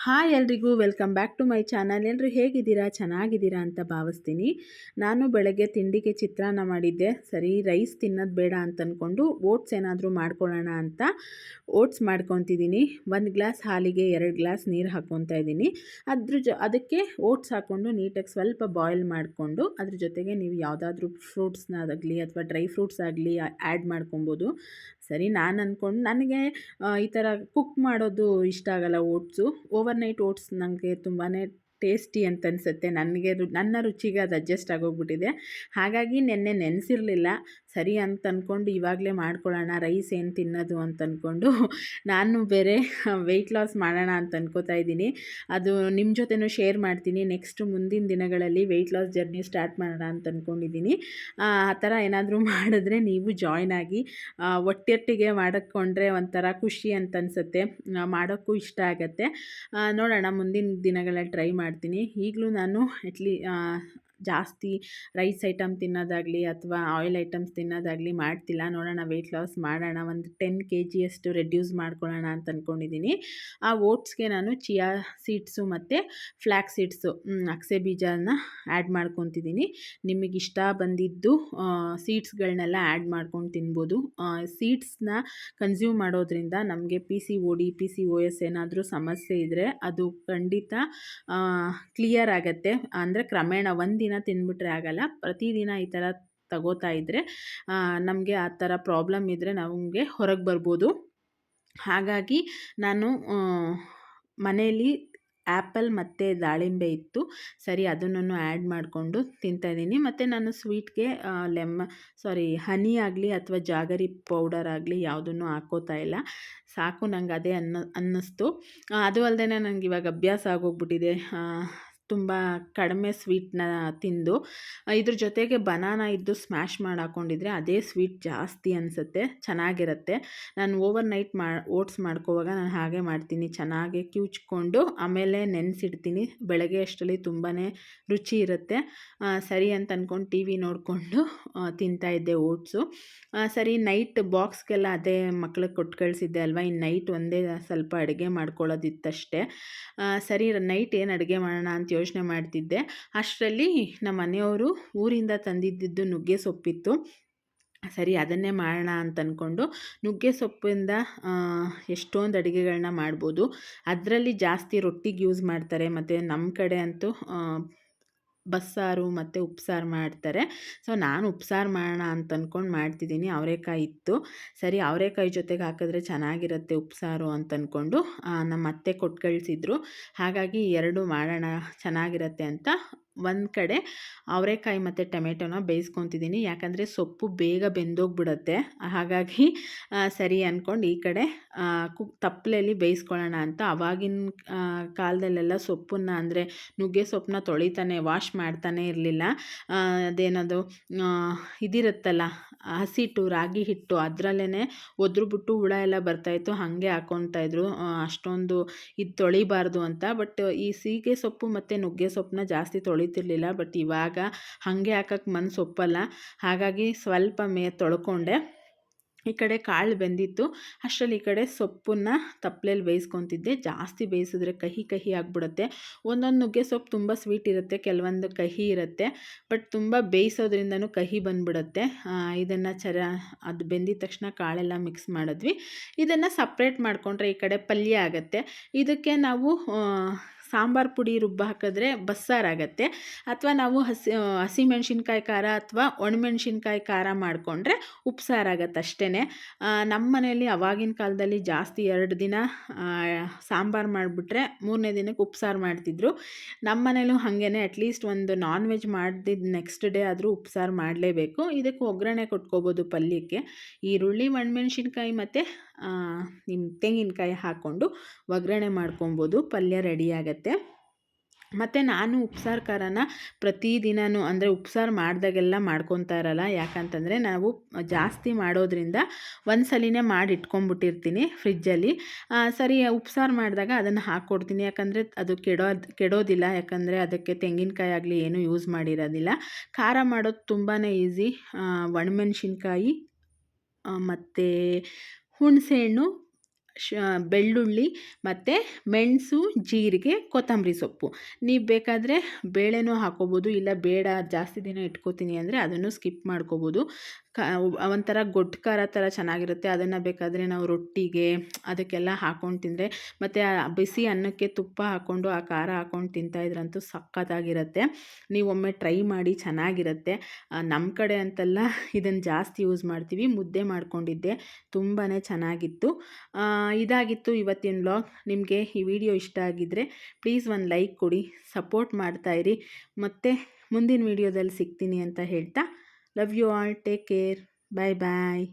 Hi ಎಲ್ರಿಗೂ welcome back to my channel. ಎಲ್ಲರೂ ಹೇಗಿದ್ದೀರಾ? ಚೆನ್ನಾಗಿದ್ದೀರಾ ಅಂತ ಭಾವಿಸ್ತೀನಿ. ನಾನು ಬೆಳಗ್ಗೆ ತಿಂಡಿಗೆ ಚಿತ್ರಾನ್ನ ಮಾಡಿದ್ದೆ. ಸರಿ ರೈಸ್ ತಿನ್ನೋದು ಬೇಡ ಅಂತ ಅಂದ್ಕೊಂಡು ಓಟ್ಸ್ ಏನಾದರೂ ಮಾಡ್ಕೊಳ್ಳೋಣ ಅಂತ ಓಟ್ಸ್ ಮಾಡ್ಕೊತಿದ್ದೀನಿ. 1 ಗ್ಲಾಸ್ ಹಾಲಿಗೆ 2 ಗ್ಲಾಸ್ ನೀರು ಹಾಕ್ಕೊತಾ ಇದ್ದೀನಿ. ಅದಕ್ಕೆ ಓಟ್ಸ್ ಹಾಕ್ಕೊಂಡು ನೀಟಾಗಿ ಸ್ವಲ್ಪ ಬಾಯ್ಲ್ ಮಾಡಿಕೊಂಡು ಅದ್ರ ಜೊತೆಗೆ ನೀವು ಯಾವುದಾದ್ರೂ ಫ್ರೂಟ್ಸ್ನಾಗಲಿ ಅಥವಾ ಡ್ರೈ ಫ್ರೂಟ್ಸ್ ಆಗಲಿ ಆ್ಯಡ್ ಮಾಡ್ಕೊಬೋದು. ಸರಿ ನಾನು ಅಂದ್ಕೊಂಡು ನನಗೆ ಈ ಥರ ಕುಕ್ ಮಾಡೋದು ಇಷ್ಟ ಆಗಲ್ಲ ಓಟ್ಸು. ಓವರ್ನೈಟ್ ಓಟ್ಸ್ ನನಗೆ ತುಂಬಾ ಟೇಸ್ಟಿ ಅಂತ ಅನಿಸುತ್ತೆ. ನನ್ನ ರುಚಿಗೆ ಅದು ಅಡ್ಜಸ್ಟ್ ಆಗೋಗ್ಬಿಟ್ಟಿದೆ. ಹಾಗಾಗಿ ನೆನ್ನೆ ನೆನೆಸಿರಲಿಲ್ಲ. ಸರಿ ಅಂತ ಅಂದ್ಕೊಂಡು ಇವಾಗಲೇ ಮಾಡ್ಕೊಳ್ಳೋಣ, ರೈಸ್ ಏನು ತಿನ್ನೋದು ಅಂತ ಅಂದ್ಕೊಂಡು ನಾನು ಬೇರೆ ವೆಯ್ಟ್ ಲಾಸ್ ಮಾಡೋಣ ಅಂತ ಅಂದ್ಕೋತಾ ಇದ್ದೀನಿ. ಅದು ನಿಮ್ಮ ಜೊತೆನೂ ಶೇರ್ ಮಾಡ್ತೀನಿ. ನೆಕ್ಸ್ಟ್ ಮುಂದಿನ ದಿನಗಳಲ್ಲಿ ವೆಯ್ಟ್ ಲಾಸ್ ಜರ್ನಿ ಸ್ಟಾರ್ಟ್ ಮಾಡೋಣ ಅಂತ ಅಂದ್ಕೊಂಡಿದ್ದೀನಿ. ಆ ಥರ ಏನಾದರೂ ಮಾಡಿದ್ರೆ ನೀವು ಜಾಯ್ನ್ ಆಗಿ. ಒಟ್ಟೊಟ್ಟಿಗೆ ಮಾಡಿಕೊಂಡ್ರೆ ಒಂಥರ ಖುಷಿ ಅಂತ ಅನಿಸುತ್ತೆ, ಮಾಡೋಕ್ಕೂ ಇಷ್ಟ ಆಗುತ್ತೆ. ನೋಡೋಣ ಮುಂದಿನ ದಿನಗಳಲ್ಲಿ ಟ್ರೈ ಮಾಡ್ತೀನಿ. ಈಗಲೂ ನಾನು ಜಾಸ್ತಿ ರೈಸ್ ಐಟಮ್ ತಿನ್ನೋದಾಗಲಿ ಅಥವಾ ಆಯಿಲ್ ಐಟಮ್ಸ್ ತಿನ್ನೋದಾಗಲಿ ಮಾಡ್ತಿಲ್ಲ. ನೋಡೋಣ ವೆಯ್ಟ್ ಲಾಸ್ ಮಾಡೋಣ, ಒಂದು 10 kg ರೆಡ್ಯೂಸ್ ಮಾಡ್ಕೊಳ್ಳೋಣ ಅಂತ ಅಂದ್ಕೊಂಡಿದ್ದೀನಿ. ಆ ಓಟ್ಸ್ಗೆ ನಾನು ಚಿಯಾ ಸೀಡ್ಸು ಮತ್ತು ಫ್ಲ್ಯಾಕ್ಸ್ ಸೀಡ್ಸು ಅಗಸೆ ಬೀಜನ ಆ್ಯಡ್ ಮಾಡ್ಕೊತಿದ್ದೀನಿ. ನಿಮಗಿಷ್ಟ ಬಂದಿದ್ದು ಸೀಡ್ಸ್ಗಳನ್ನೆಲ್ಲ ಆ್ಯಡ್ ಮಾಡ್ಕೊಂಡು ತಿನ್ಬೋದು. ಸೀಡ್ಸ್ನ ಕನ್ಸ್ಯೂಮ್ ಮಾಡೋದ್ರಿಂದ ನಮಗೆ PCOD PCOS ಏನಾದರೂ ಸಮಸ್ಯೆ ಇದ್ದರೆ ಅದು ಖಂಡಿತ ಕ್ಲಿಯರ್ ಆಗುತ್ತೆ. ಅಂದರೆ ಕ್ರಮೇಣ ಒಂದಿನ ತಿಂದ್ಬಿಟ್ರೆ ಆಗಲ್ಲ, ಪ್ರತಿದಿನ ಈ ಥರ ತಗೋತಾ ಇದ್ದರೆ ನಮಗೆ ಆ ಥರ ಪ್ರಾಬ್ಲಮ್ ಇದ್ದರೆ ನಮಗೆ ಹೊರಗೆ ಬರ್ಬೋದು. ಹಾಗಾಗಿ ನಾನು ಮನೆಯಲ್ಲಿ ಆ್ಯಪಲ್ ಮತ್ತು ದಾಳಿಂಬೆ ಇತ್ತು. ಸರಿ ಅದನ್ನು ಆ್ಯಡ್ ಮಾಡಿಕೊಂಡು ತಿಂತಾಯಿದ್ದೀನಿ. ಮತ್ತು ನಾನು ಸ್ವೀಟ್ಗೆ ಹನಿ ಆಗಲಿ ಅಥವಾ ಜಾಗರಿ ಪೌಡರ್ ಆಗಲಿ ಯಾವುದನ್ನು ಹಾಕ್ಕೋತಾ ಇಲ್ಲ. ಸಾಕು ನಂಗೆ ಅದೇ ಅನ್ನಿಸ್ತು. ಅದು ಅಲ್ಲದೆ ನನಗೆ ಇವಾಗ ಅಭ್ಯಾಸ ಆಗೋಗ್ಬಿಟ್ಟಿದೆ ತುಂಬ ಕಡಿಮೆ ಸ್ವೀಟ್ನ ತಿಂದು. ಇದ್ರ ಜೊತೆಗೆ ಬನಾನಾ ಇದ್ದು ಸ್ಮ್ಯಾಶ್ ಮಾಡಿ ಹಾಕ್ಕೊಂಡಿದ್ರೆ ಅದೇ ಸ್ವೀಟ್ ಜಾಸ್ತಿ ಅನಿಸುತ್ತೆ, ಚೆನ್ನಾಗಿರುತ್ತೆ. ನಾನು ಓವರ್ನೈಟ್ ಓಟ್ಸ್ ಮಾಡ್ಕೋವಾಗ ನಾನು ಹಾಗೆ ಮಾಡ್ತೀನಿ. ಚೆನ್ನಾಗಿ ಕಿವುಚ್ಕೊಂಡು ಆಮೇಲೆ ನೆನೆಸಿಡ್ತೀನಿ. ಬೆಳಗ್ಗೆ ಅಷ್ಟರಲ್ಲಿ ತುಂಬಾ ರುಚಿ ಇರುತ್ತೆ. ಸರಿ ಅಂತ ಅಂದ್ಕೊಂಡು TV ನೋಡಿಕೊಂಡು ತಿಂತಾಯಿದ್ದೆ ಓಟ್ಸು. ಸರಿ ನೈಟ್ ಬಾಕ್ಸ್ಗೆಲ್ಲ ಅದೇ ಮಕ್ಳಿಗೆ ಕೊಟ್ಟು ಕಳಿಸಿದ್ದೆ ಅಲ್ವಾ, ಇನ್ನು ನೈಟ್ ಒಂದೇ ಸ್ವಲ್ಪ ಅಡುಗೆ ಮಾಡ್ಕೊಳ್ಳೋದಿತ್ತಷ್ಟೇ. ಸರಿ ನೈಟ್ ಏನು ಅಡುಗೆ ಮಾಡೋಣ ಅಂತ ಯೋಚನೆ ಮಾಡ್ತಿದ್ದೆ. ಅಷ್ಟರಲ್ಲಿ ನಮ್ಮ ಮನೆಯವರು ಊರಿಂದ ತಂದಿದ್ದಿದ್ದು ನುಗ್ಗೆ ಸೊಪ್ಪಿತ್ತು. ಸರಿ ಅದನ್ನೇ ಮಾಡೋಣ ಅಂತ ಅಂದ್ಕೊಂಡು ನುಗ್ಗೆ ಸೊಪ್ಪಿಂದ ಎಷ್ಟೊಂದು ಅಡುಗೆಗಳನ್ನ ಮಾಡ್ಬೋದು. ಅದರಲ್ಲಿ ಜಾಸ್ತಿ ರೊಟ್ಟಿಗೆ ಯೂಸ್ ಮಾಡ್ತಾರೆ, ಮತ್ತು ನಮ್ಮ ಕಡೆ ಅಂತೂ ಬಸ್ಸಾರು ಮತ್ತು ಉಪ್ಸಾರು ಮಾಡ್ತಾರೆ. ಸೊ ನಾನು ಉಪ್ಸಾರು ಮಾಡೋಣ ಅಂತ ಅಂದ್ಕೊಂಡು ಮಾಡ್ತಿದ್ದೀನಿ. ಅವರೆಕಾಯಿ ಇತ್ತು. ಸರಿ ಅವರೆಕಾಯಿ ಜೊತೆಗೆ ಹಾಕಿದ್ರೆ ಚೆನ್ನಾಗಿರುತ್ತೆ ಉಪ್ಸಾರು ಅಂತ ಅಂದ್ಕೊಂಡು ನಮ್ಮ ಅತ್ತೆ ಕೊಟ್ಟು ಕಳಿಸಿದ್ರು. ಹಾಗಾಗಿ 2 ಮಾಡೋಣ ಚೆನ್ನಾಗಿರುತ್ತೆ ಅಂತ ಒಂದು ಕಡೆ ಅವರೆಕಾಯಿ ಮತ್ತು ಟೊಮೆಟೊನ ಬೇಯಿಸ್ಕೊತಿದ್ದೀನಿ. ಯಾಕಂದರೆ ಸೊಪ್ಪು ಬೇಗ ಬೆಂದೋಗ್ಬಿಡುತ್ತೆ. ಹಾಗಾಗಿ ಸರಿ ಅಂದ್ಕೊಂಡು ಈ ಕಡೆ ತಪ್ಪಲೆಯಲ್ಲಿ ಬೇಯಿಸ್ಕೊಳ್ಳೋಣ ಅಂತ. ಆವಾಗಿನ ಕಾಲದಲ್ಲೆಲ್ಲ ಸೊಪ್ಪನ್ನು ಅಂದರೆ ನುಗ್ಗೆ ಸೊಪ್ಪನ್ನ ವಾಶ್ ಮಾಡ್ತಾನೆ ಇರಲಿಲ್ಲ. ಅದೇನದು ಇದಿರುತ್ತಲ್ಲ ಹಸಿಟ್ಟು ರಾಗಿ ಹಿಟ್ಟು, ಅದರಲ್ಲೇ ಒದ್ರುಬಿಟ್ಟು ಹುಳ ಎಲ್ಲ ಬರ್ತಾಯಿತ್ತು, ಹಾಗೆ ಹಾಕ್ಕೊತಾಯಿದ್ರು. ಅಷ್ಟೊಂದು ಇದು ತೊಳಿಬಾರ್ದು ಅಂತ. ಬಟ್ ಈ ಸೀಗೆ ಸೊಪ್ಪು ಮತ್ತು ನುಗ್ಗೆ ಸೊಪ್ಪನ್ನ ಜಾಸ್ತಿ ತೊಳಿತಿರ್ಲಿಲ್ಲ. ಬಟ್ ಇವಾಗ ಹಾಗೆ ಹಾಕಕ್ಕೆ ಮನಸ್ಸು ಒಪ್ಪಲ್ಲ. ಹಾಗಾಗಿ ಸ್ವಲ್ಪ ತೊಳ್ಕೊಂಡೆ. ಈ ಕಡೆ ಕಾಳು ಬೆಂದಿತ್ತು. ಅಷ್ಟರಲ್ಲಿ ಈ ಕಡೆ ಸೊಪ್ಪನ್ನು ತಪ್ಪಲೆಯಲ್ಲಿ ಬೇಯಿಸ್ಕೊತಿದ್ದೆ. ಜಾಸ್ತಿ ಬೇಯಿಸಿದ್ರೆ ಕಹಿ ಆಗಿಬಿಡುತ್ತೆ. ಒಂದೊಂದು ನುಗ್ಗೆ ಸೊಪ್ಪು ತುಂಬ ಸ್ವೀಟ್ ಇರುತ್ತೆ, ಕೆಲವೊಂದು ಕಹಿ ಇರುತ್ತೆ. ಬಟ್ ತುಂಬ ಬೇಯಿಸೋದ್ರಿಂದನೂ ಕಹಿ ಬಂದುಬಿಡುತ್ತೆ. ಇದನ್ನು ಅದು ಬೆಂದಿದ ತಕ್ಷಣ ಕಾಳೆಲ್ಲ ಮಿಕ್ಸ್ ಮಾಡಿದ್ವಿ. ಇದನ್ನು ಸಪ್ರೇಟ್ ಮಾಡಿಕೊಂಡ್ರೆ ಈ ಕಡೆ ಪಲ್ಯ ಆಗುತ್ತೆ. ಇದಕ್ಕೆ ನಾವು ಸಾಂಬಾರು ಪುಡಿ ಹಾಕಿದ್ರೆ ಬಸ್ಸಾರಾಗತ್ತೆ. ಅಥವಾ ನಾವು ಹಸಿಮೆಣ್ಸಿನ್ಕಾಯಿ ಖಾರ ಅಥವಾ ಒಣಮೆಣ್ಸಿನ್ಕಾಯಿ ಖಾರ ಮಾಡಿಕೊಂಡ್ರೆ ಉಪ್ಸಾರಾಗತ್ತೆ ಅಷ್ಟೇ. ನಮ್ಮ ಮನೆಯಲ್ಲಿ ಆವಾಗಿನ ಕಾಲದಲ್ಲಿ ಜಾಸ್ತಿ 2 ದಿನ ಸಾಂಬಾರು ಮಾಡಿಬಿಟ್ರೆ 3ನೇ ದಿನಕ್ಕೆ ಉಪ್ಸಾರು ಮಾಡ್ತಿದ್ರು. ನಮ್ಮ ಮನೇಲೂ ಹಾಗೇ ಅಟ್ಲೀಸ್ಟ್ ಒಂದು ನಾನ್ ವೆಜ್ ಮಾಡಿದ ನೆಕ್ಸ್ಟ್ ಡೇ ಆದರೂ ಉಪ್ಸಾರು ಮಾಡಲೇಬೇಕು. ಇದಕ್ಕೆ ಒಗ್ಗರಣೆ ಕೊಟ್ಕೋಬೋದು ಪಲ್ಯಕ್ಕೆ. ಈರುಳ್ಳಿ, ಒಣಮೆಣ್ಸಿನ್ಕಾಯಿ ಮತ್ತು ನಿಮ್ಮ ತೆಂಗಿನಕಾಯಿ ಹಾಕ್ಕೊಂಡು ಒಗ್ಗರಣೆ ಮಾಡ್ಕೊಬೋದು. ಪಲ್ಯ ರೆಡಿ ಆಗುತ್ತೆ. ಮತ್ತು ನಾನು ಉಪ್ಸಾರು ಖಾರನ ಪ್ರತಿದಿನವೂ ಅಂದರೆ ಉಪ್ಸಾರು ಮಾಡಿದಾಗೆಲ್ಲ ಮಾಡ್ಕೊತಾ ಇರಲ್ಲ. ಯಾಕಂತಂದರೆ ನಾವು ಜಾಸ್ತಿ ಮಾಡೋದ್ರಿಂದ ಒಂದು ಸಲಿನೇ ಮಾಡಿ ಇಟ್ಕೊಂಡ್ಬಿಟ್ಟಿರ್ತೀನಿ ಫ್ರಿಜ್ಜಲ್ಲಿ. ಸರಿ ಉಪ್ಸಾರು ಮಾಡಿದಾಗ ಅದನ್ನು ಹಾಕ್ಕೊಡ್ತೀನಿ. ಯಾಕಂದರೆ ಅದು ಕೆಡೋದಿಲ್ಲ. ಯಾಕಂದರೆ ಅದಕ್ಕೆ ತೆಂಗಿನಕಾಯಿ ಆಗಲಿ ಏನೂ ಯೂಸ್ ಮಾಡಿರೋದಿಲ್ಲ. ಖಾರ ಮಾಡೋದು ತುಂಬಾ ಈಸಿ. ಒಣಮೆಣ್ಸಿನ್ಕಾಯಿ ಮತ್ತು ಹುಣಸೆಹಣ್ಣು, ಬೆಳ್ಳುಳ್ಳಿ ಮತ್ತು ಮೆಣಸು, ಜೀರಿಗೆ, ಕೊತ್ತಂಬರಿ ಸೊಪ್ಪು. ನೀವು ಬೇಕಾದರೆ ಬೇಳೆನೂ ಹಾಕ್ಕೋಬೋದು, ಇಲ್ಲ ಬೇಡ ಜಾಸ್ತಿ ದಿನ ಇಟ್ಕೋತೀನಿ ಅಂದರೆ ಅದನ್ನು ಸ್ಕಿಪ್ ಮಾಡ್ಕೋಬೋದು. ಒಂಥರ ಗೊಡ್ಡು ಖಾರ ಥರ ಚೆನ್ನಾಗಿರುತ್ತೆ. ಅದನ್ನು ಬೇಕಾದರೆ ನಾವು ರೊಟ್ಟಿಗೆ ಅದಕ್ಕೆಲ್ಲ ಹಾಕ್ಕೊಂಡು ತಿಂದರೆ, ಮತ್ತು ಬಿಸಿ ಅನ್ನಕ್ಕೆ ತುಪ್ಪ ಹಾಕ್ಕೊಂಡು ಆ ಖಾರ ಹಾಕ್ಕೊಂಡು ತಿಂತಾಯಿದ್ರಂತೂ ಸಖತ್ತಾಗಿರುತ್ತೆ. ನೀವು ಒಮ್ಮೆ ಟ್ರೈ ಮಾಡಿ, ಚೆನ್ನಾಗಿರುತ್ತೆ. ನಮ್ಮ ಕಡೆ ಅಂತಲ್ಲ ಇದನ್ನು ಜಾಸ್ತಿ ಯೂಸ್ ಮಾಡ್ತೀವಿ. ಮುದ್ದೆ ಮಾಡ್ಕೊಂಡಿದ್ದೆ, ತುಂಬಾ ಚೆನ್ನಾಗಿತ್ತು. ಇದಾಗಿತ್ತು ಇವತ್ತಿನ ವ್ಲಾಗ್. ನಿಮಗೆ ಈ ವಿಡಿಯೋ ಇಷ್ಟ ಆಗಿದ್ದರೆ ಪ್ಲೀಸ್ ಒಂದು ಲೈಕ್ ಕೊಡಿ, ಸಪೋರ್ಟ್ ಮಾಡ್ತಾಯಿರಿ. ಮತ್ತು ಮುಂದಿನ ವಿಡಿಯೋದಲ್ಲಿ ಸಿಗ್ತೀನಿ ಅಂತ ಹೇಳ್ತಾ, love you all, take care, bye bye.